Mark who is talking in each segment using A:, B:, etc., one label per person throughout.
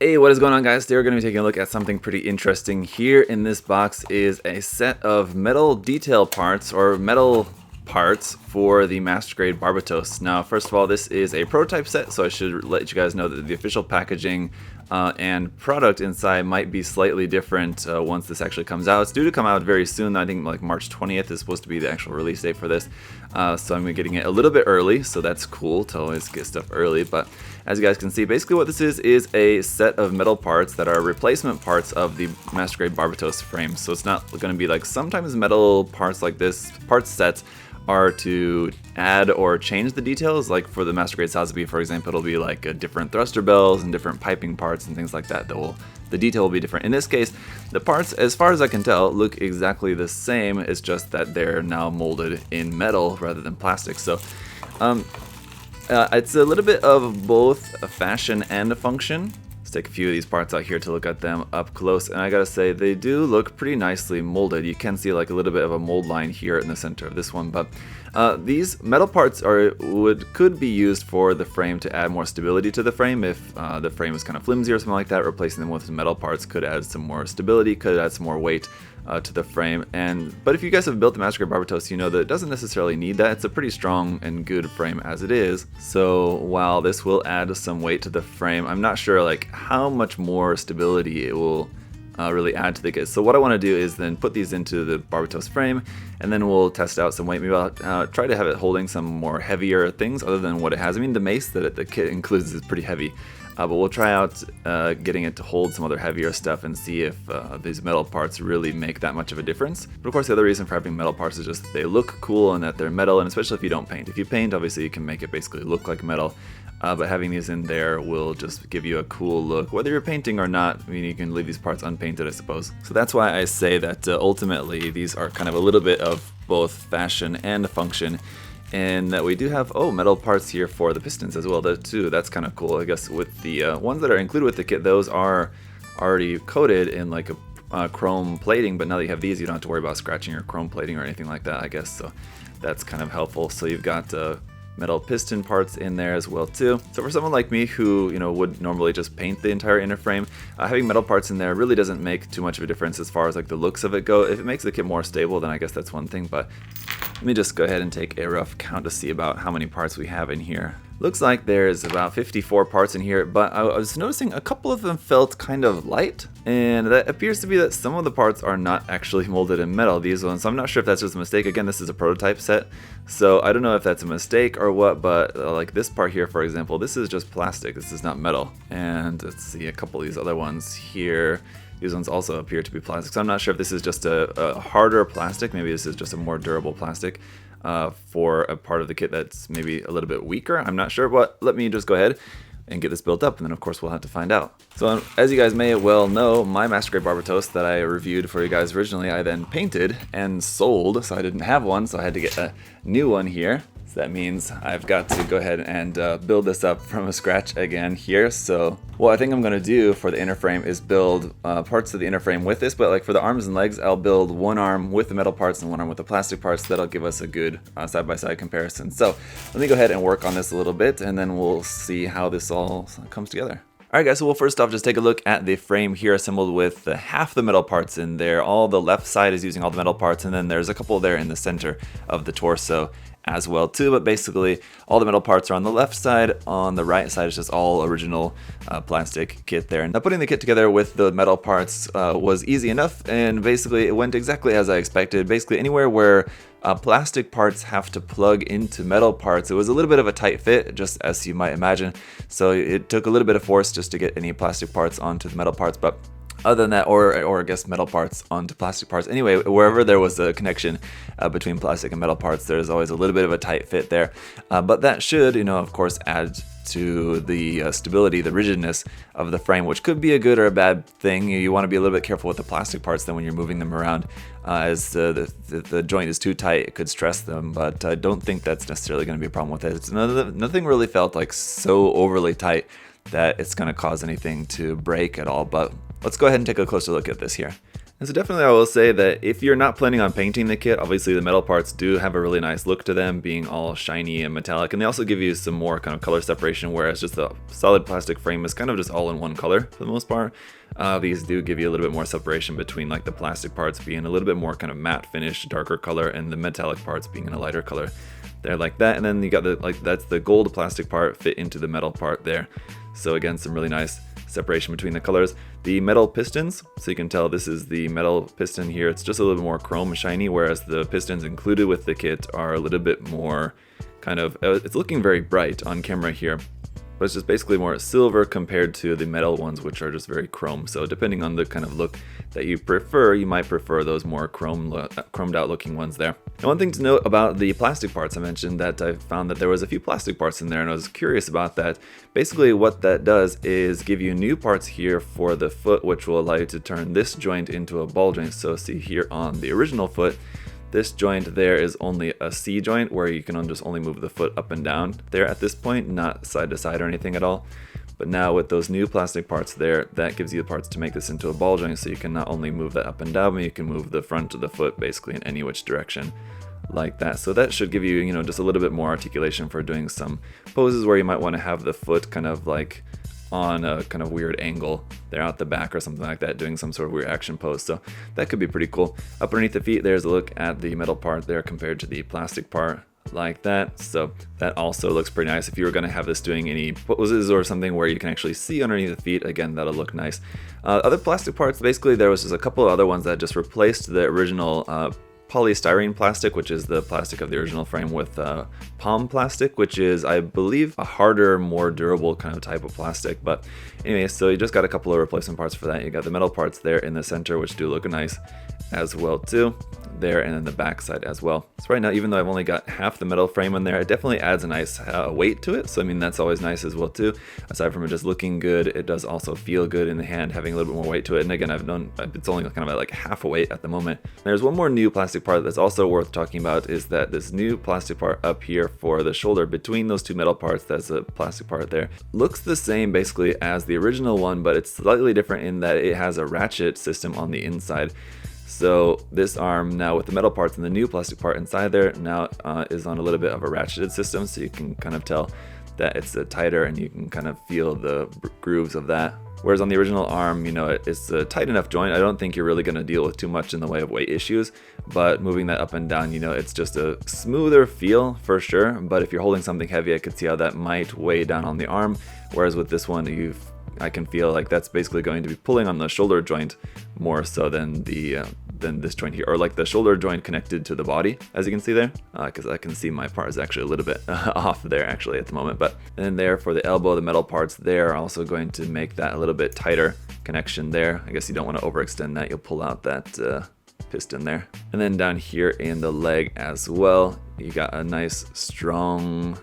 A: Hey, what is going on, guys? Today we're going to be taking a look at something pretty interesting. Here in this box is a set of metal detail parts, or metal parts, for the Master-Grade Barbatos. Now, first of all, this is a prototype set, so I should let you guys know that the official packaging and product inside might be slightly different once this actually comes out. It's due to come out very soon. I think like March 20th is supposed to be the actual release date for this. So I'm getting it a little bit early, so that's cool to always get stuff early. But as you guys can see, basically what this is a set of metal parts that are replacement parts of the Master-Grade Barbatos frame. So it's not going to be like, sometimes metal parts like this, parts sets, are to add or change the details. Like for the Master-Grade Sazabi, for example, it'll be like different thruster bells and different piping parts and things like that. The detail will be different. In this case, the parts, as far as I can tell, look exactly the same. It's just that they're now molded in metal rather than plastic. So it's a little bit of both a fashion and a function. Let's take a few of these parts out here to look at them up close, and I gotta say they do look pretty nicely molded. You can see like a little bit of a mold line here in the center of this one, but these metal parts could be used for the frame to add more stability to the frame. If the frame is kind of flimsy or something like that, replacing them with metal parts could add some more stability, could add some more weight to the frame. But if you guys have built the Master-Grade Barbatos, you know that it doesn't necessarily need that. It's a pretty strong and good frame as it is. So while this will add some weight to the frame, I'm not sure like how much more stability it will really add to the kit. So what I want to do is then put these into the Barbatos frame, and then we'll test out some weight. Maybe I'll try to have it holding some more heavier things other than what it has. I mean, the mace that the kit includes is pretty heavy. But we'll try out getting it to hold some other heavier stuff and see if these metal parts really make that much of a difference. But of course, the other reason for having metal parts is just that they look cool and that they're metal, and especially if you don't paint. If you paint, obviously you can make it basically look like metal. But having these in there will just give you a cool look, whether you're painting or not. I mean, you can leave these parts unpainted, I suppose. So that's why I say that ultimately these are kind of a little bit of both fashion and function. And that we do have, metal parts here for the pistons as well, too. That's kind of cool. I guess with the ones that are included with the kit, those are already coated in like a chrome plating, but now that you have these, you don't have to worry about scratching your chrome plating or anything like that, I guess. So that's kind of helpful. So you've got metal piston parts in there as well too. So for someone like me who would normally just paint the entire inner frame, having metal parts in there really doesn't make too much of a difference as far as like the looks of it go. If it makes the kit more stable, then I guess that's one thing, but let me just go ahead and take a rough count to see about how many parts we have in here. Looks like there's about 54 parts in here, but I was noticing a couple of them felt kind of light, and that appears to be that some of the parts are not actually molded in metal, these ones. So I'm not sure if that's just a mistake. Again, this is a prototype set, so I don't know if that's a mistake or what, but like this part here, for example, this is just plastic. This is not metal. And let's see, a couple of these other ones here. These ones also appear to be plastic, so I'm not sure if this is just a harder plastic. Maybe this is just a more durable plastic for a part of the kit that's maybe a little bit weaker. I'm not sure, but let me just go ahead and get this built up, and then of course we'll have to find out. So as you guys may well know, my Master-Grade Barbatos that I reviewed for you guys originally, I then painted and sold, so I didn't have one, so I had to get a new one here. So that means I've got to go ahead and build this up from scratch again here. So what I think I'm going to do for the inner frame is build parts of the inner frame with this, but like for the arms and legs, I'll build one arm with the metal parts and one arm with the plastic parts. That'll give us a good side-by-side comparison. So let me go ahead and work on this a little bit, and then we'll see how this all comes together. Alright guys, so we'll first off just take a look at the frame here assembled with half the metal parts in there. All the left side is using all the metal parts, and then there's a couple there in the center of the torso as well too, but basically all the metal parts are on the left side. On the right side is just all original plastic kit there. Now putting the kit together with the metal parts was easy enough, and basically it went exactly as I expected. Basically anywhere where plastic parts have to plug into metal parts, it was a little bit of a tight fit, just as you might imagine. So it took a little bit of force just to get any plastic parts onto the metal parts, but other than that, or I guess metal parts onto plastic parts. Anyway, wherever there was a connection between plastic and metal parts, there's always a little bit of a tight fit there. But that should, of course, add to the stability, the rigidness of the frame, which could be a good or a bad thing. You want to be a little bit careful with the plastic parts then when you're moving them around, as the joint is too tight, it could stress them, but I don't think that's necessarily going to be a problem with it. Nothing really felt like so overly tight that it's going to cause anything to break at all, but let's go ahead and take a closer look at this here. And so definitely I will say that if you're not planning on painting the kit, obviously the metal parts do have a really nice look to them, being all shiny and metallic, and they also give you some more kind of color separation, whereas just the solid plastic frame is kind of just all in one color for the most part. These do give you a little bit more separation between like the plastic parts being a little bit more kind of matte finish, darker color, and the metallic parts being in a lighter color. There like that, and then you got the that's the gold plastic part fit into the metal part there. So again, some really nice separation between the colors. The metal pistons, so you can tell this is the metal piston here. It's just a little bit more chrome shiny, whereas the pistons included with the kit are a little bit more kind of, it's looking very bright on camera here, but it's just basically more silver compared to the metal ones, which are just very chrome. So depending on the kind of look that you prefer, you might prefer those more chromed out looking ones there. And one thing to note about the plastic parts, I mentioned that I found that there was a few plastic parts in there, and I was curious about that. Basically what that does is give you new parts here for the foot, which will allow you to turn this joint into a ball joint. So see here on the original foot, this joint there is only a C joint, where you can just only move the foot up and down there at this point, not side to side or anything at all. But now with those new plastic parts there, that gives you the parts to make this into a ball joint, so you can not only move that up and down, but you can move the front of the foot basically in any which direction like that. So that should give you, you know, just a little bit more articulation for doing some poses where you might want to have the foot kind of like on a kind of weird angle there out the back or something like that, doing some sort of weird action pose. So that could be pretty cool. Up underneath the feet, there's a look at the metal part there compared to the plastic part like that. So that also looks pretty nice. If you were going to have this doing any poses or something where you can actually see underneath the feet, again, that'll look nice. Other plastic parts, basically there was just a couple of other ones that just replaced the original polystyrene plastic, which is the plastic of the original frame, with palm plastic, which is, I believe, a harder, more durable kind of type of plastic. But anyway, so you just got a couple of replacement parts for that. You got the metal parts there in the center, which do look nice as well too, there, and then the back side as well. So right now, even though I've only got half the metal frame in there, it definitely adds a nice weight to it. So I mean, that's always nice as well too. Aside from it just looking good, it does also feel good in the hand, having a little bit more weight to it. And again, I've known it's only kind of at like half a weight at the moment. There's one more new plastic part that's also worth talking about, is that this new plastic part up here for the shoulder between those two metal parts, that's a plastic part there, looks the same basically as the original one, but it's slightly different in that it has a ratchet system on the inside. So this arm now with the metal parts and the new plastic part inside there now is on a little bit of a ratcheted system, so you can kind of tell that it's tighter and you can kind of feel the grooves of that. Whereas on the original arm, you know, it's a tight enough joint. I don't think you're really going to deal with too much in the way of weight issues, but moving that up and down, you know, it's just a smoother feel for sure. But if you're holding something heavy, I could see how that might weigh down on the arm. Whereas with this one, I can feel like that's basically going to be pulling on the shoulder joint more so than this joint here, or like the shoulder joint connected to the body, as you can see there, because I can see my part is actually a little bit off there actually at the moment. But then there for the elbow, the metal parts there are also going to make that a little bit tighter connection there. I guess you don't want to overextend that. You'll pull out that piston there. And then down here in the leg as well, you got a nice strong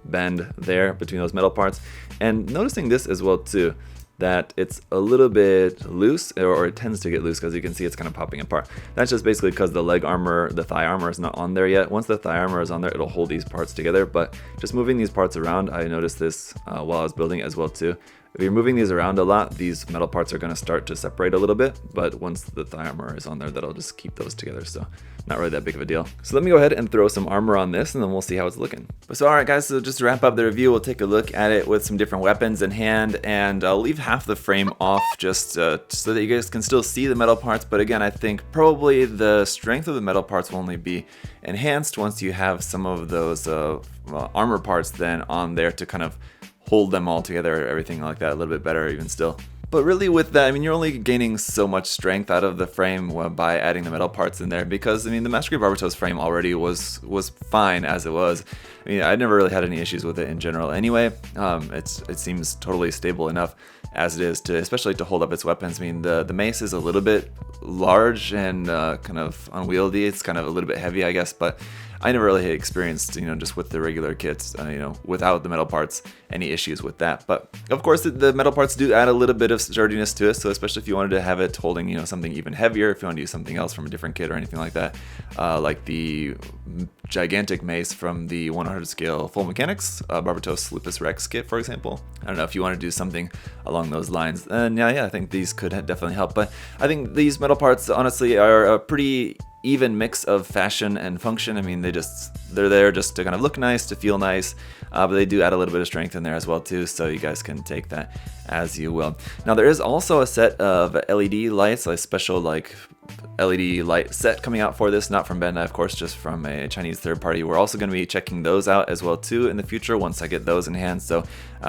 A: bend there between those metal parts. And noticing this as well too, that it's a little bit loose, or it tends to get loose, because you can see it's kind of popping apart. That's just basically because the leg armor, the thigh armor is not on there yet. Once the thigh armor is on there, it'll hold these parts together. But just moving these parts around, I noticed this while I was building it as well too. If you're moving these around a lot, these metal parts are going to start to separate a little bit, but once the thigh armor is on there, that'll just keep those together, so not really that big of a deal. So let me go ahead and throw some armor on this, and then we'll see how it's looking. So alright guys, so just to wrap up the review, we'll take a look at it with some different weapons in hand, and I'll leave half the frame off just so that you guys can still see the metal parts. But again, I think probably the strength of the metal parts will only be enhanced once you have some of those armor parts then on there to kind of hold them all together, everything like that a little bit better even still. But really with that, I mean, you're only gaining so much strength out of the frame by adding the metal parts in there, because I mean, the Master-Grade Barbatos frame already was fine as it was. I mean, I never really had any issues with it in general anyway. It seems totally stable enough as it is, to especially to hold up its weapons. I mean, the mace is a little bit large and kind of unwieldy. It's kind of a little bit heavy, I guess, but I never really experienced, just with the regular kits, without the metal parts, any issues with that. But of course, the metal parts do add a little bit of sturdiness to it. So especially if you wanted to have it holding, something even heavier, if you want to use something else from a different kit or anything like that, like the gigantic mace from the 100 scale Full Mechanics Barbatos Lupus Rex kit, for example. I don't know if you want to do something along those lines, and yeah, I think these could definitely help. But I think these metal parts honestly are a pretty even mix of fashion and function. I mean, they're there just to kind of look nice, to feel nice, but they do add a little bit of strength in there as well too, so you guys can take that as you will. Now there is also a set of LED lights, a special like LED light set coming out for this, not from Bandai of course, just from a Chinese third party. We're also going to be checking those out as well too in the future once I get those in hand. So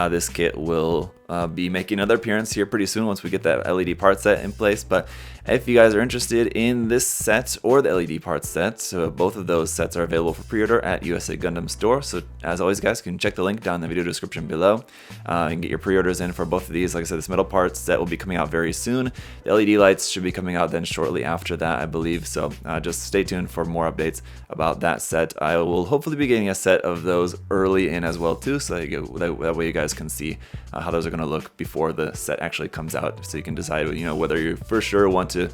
A: this kit will be making another appearance here pretty soon once we get that LED part set in place. But if you guys are interested in this set or the LED part set, so both of those sets are available for pre-order at USA Gundam Store. So as always guys, you can check the link down in the video description below. You can get your pre-orders in for both of these. Like I said, this metal parts set will be coming out very soon. The LED lights should be coming out then shortly after that, I believe. So just stay tuned for more updates about that set. I will hopefully be getting a set of those early in as well too, so that way you guys can see how those are going to look before the set actually comes out, so you can decide whether you for sure want to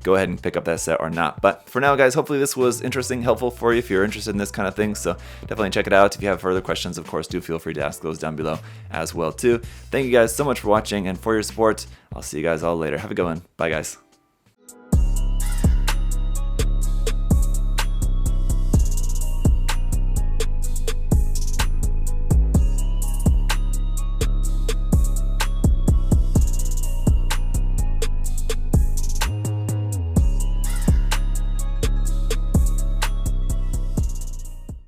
A: go ahead and pick up that set or not. But for now guys, hopefully this was interesting, helpful for you if you're interested in this kind of thing, so definitely check it out. If you have further questions, of course, do feel free to ask those down below as well too. Thank you guys so much for watching and for your support. I'll see you guys all later. Have a good one. Bye guys.